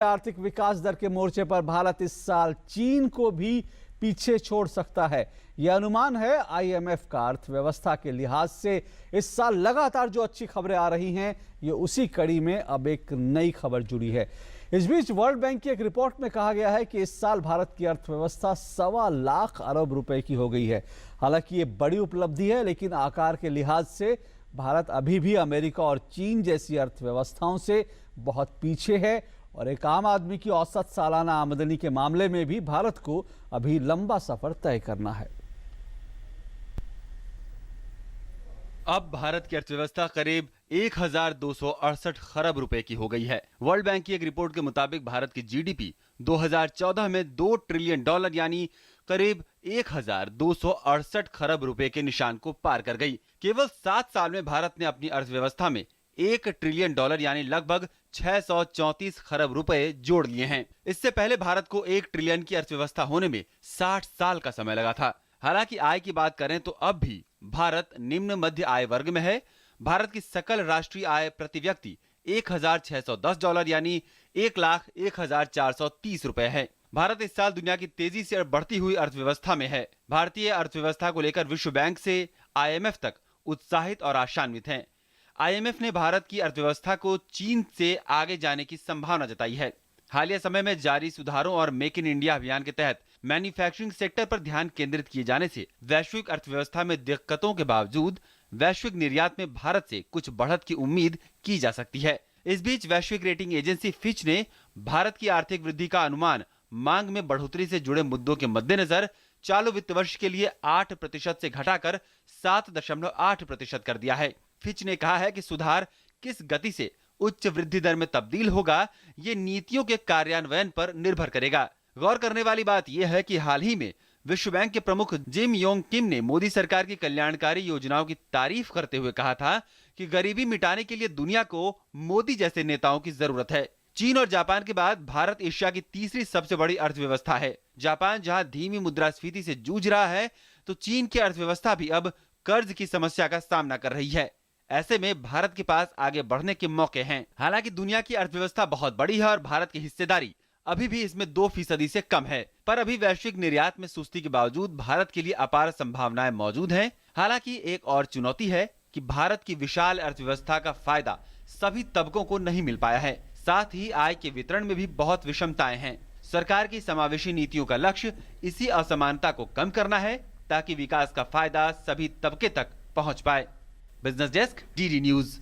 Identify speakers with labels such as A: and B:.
A: आर्थिक विकास दर के मोर्चे पर भारत इस साल चीन को भी पीछे छोड़ सकता है। यह अनुमान है आईएमएफ का। अर्थव्यवस्था के लिहाज से इस साल लगातार जो अच्छी खबरें आ रही हैं, ये उसी कड़ी में अब एक नई खबर जुड़ी है। इस बीच वर्ल्ड बैंक की एक रिपोर्ट में कहा गया है कि इस साल भारत की अर्थव्यवस्था 1.25 लाख अरब रुपए की हो गई है। हालांकि ये बड़ी उपलब्धि है, लेकिन आकार के लिहाज से भारत अभी भी अमेरिका और चीन जैसी अर्थव्यवस्थाओं से बहुत पीछे है और एक आम आदमी की औसत सालाना आमदनी के मामले में भी भारत को अभी लंबा सफर तय करना है।
B: अब भारत की अर्थव्यवस्था करीब 1268 खरब रुपए की हो गई है। वर्ल्ड बैंक की एक रिपोर्ट के मुताबिक भारत की जीडीपी 2014 में $2 ट्रिलियन यानी करीब 1268 खरब रुपए के निशान को पार कर गई। केवल 7 साल में भारत ने अपनी अर्थव्यवस्था में $1 ट्रिलियन यानी लगभग 634 खरब रुपए जोड़ लिए हैं। इससे पहले भारत को 1 ट्रिलियन की अर्थव्यवस्था होने में 60 साल का समय लगा था। हालांकि आय की बात करें तो अब भी भारत निम्न मध्य आय वर्ग में है। भारत की सकल राष्ट्रीय आय प्रति व्यक्ति $1610 यानी 1,01,430 रुपए है। भारत इस साल दुनिया की तेजी से बढ़ती हुई अर्थव्यवस्था में है। भारतीय अर्थव्यवस्था को लेकर विश्व बैंक से आईएमएफ तक उत्साहित और आशान्वित हैं। आईएमएफ ने भारत की अर्थव्यवस्था को चीन से आगे जाने की संभावना जताई है। हालिया समय में जारी सुधारों और मेक इन इंडिया अभियान के तहत मैन्युफैक्चरिंग सेक्टर पर ध्यान केंद्रित किए जाने से वैश्विक अर्थव्यवस्था में दिक्कतों के बावजूद वैश्विक निर्यात में भारत से कुछ बढ़त की उम्मीद की जा सकती है। इस बीच वैश्विक रेटिंग एजेंसी फिच ने भारत की आर्थिक वृद्धि का अनुमान मांग में बढ़ोतरी से जुड़े मुद्दों के मद्देनजर चालू वित्त वर्ष के लिए 8% से घटाकर 7.8% कर दिया है। फिच ने कहा है कि सुधार किस गति से उच्च वृद्धि दर में तब्दील होगा, ये नीतियों के कार्यान्वयन पर निर्भर करेगा। गौर करने वाली बात यह है कि हाल ही में विश्व बैंक के प्रमुख जिम योंग किम ने मोदी सरकार की कल्याणकारी योजनाओं की तारीफ करते हुए कहा था कि गरीबी मिटाने के लिए दुनिया को मोदी जैसे नेताओं की जरूरत है। चीन और जापान के बाद भारत एशिया की तीसरी सबसे बड़ी अर्थव्यवस्था है। जापान जहां धीमी मुद्रास्फीति से जूझ रहा है, तो चीन की अर्थव्यवस्था भी अब कर्ज की समस्या का सामना कर रही है। ऐसे में भारत के पास आगे बढ़ने के मौके हैं। हालांकि दुनिया की अर्थव्यवस्था बहुत बड़ी है और भारत की हिस्सेदारी अभी भी इसमें 2% से कम है। पर अभी वैश्विक निर्यात में सुस्ती के बावजूद भारत के लिए अपार संभावनाएं मौजूद हैं। हालांकि एक और चुनौती है कि भारत की विशाल अर्थव्यवस्था का फायदा सभी तबकों को नहीं मिल पाया है। साथ ही आय के वितरण में भी बहुत विषमताएं हैं। सरकार की समावेशी नीतियों का लक्ष्य इसी असमानता को कम करना है, ताकि विकास का फायदा सभी तबके तक पहुंच पाए। Business desk, DD news.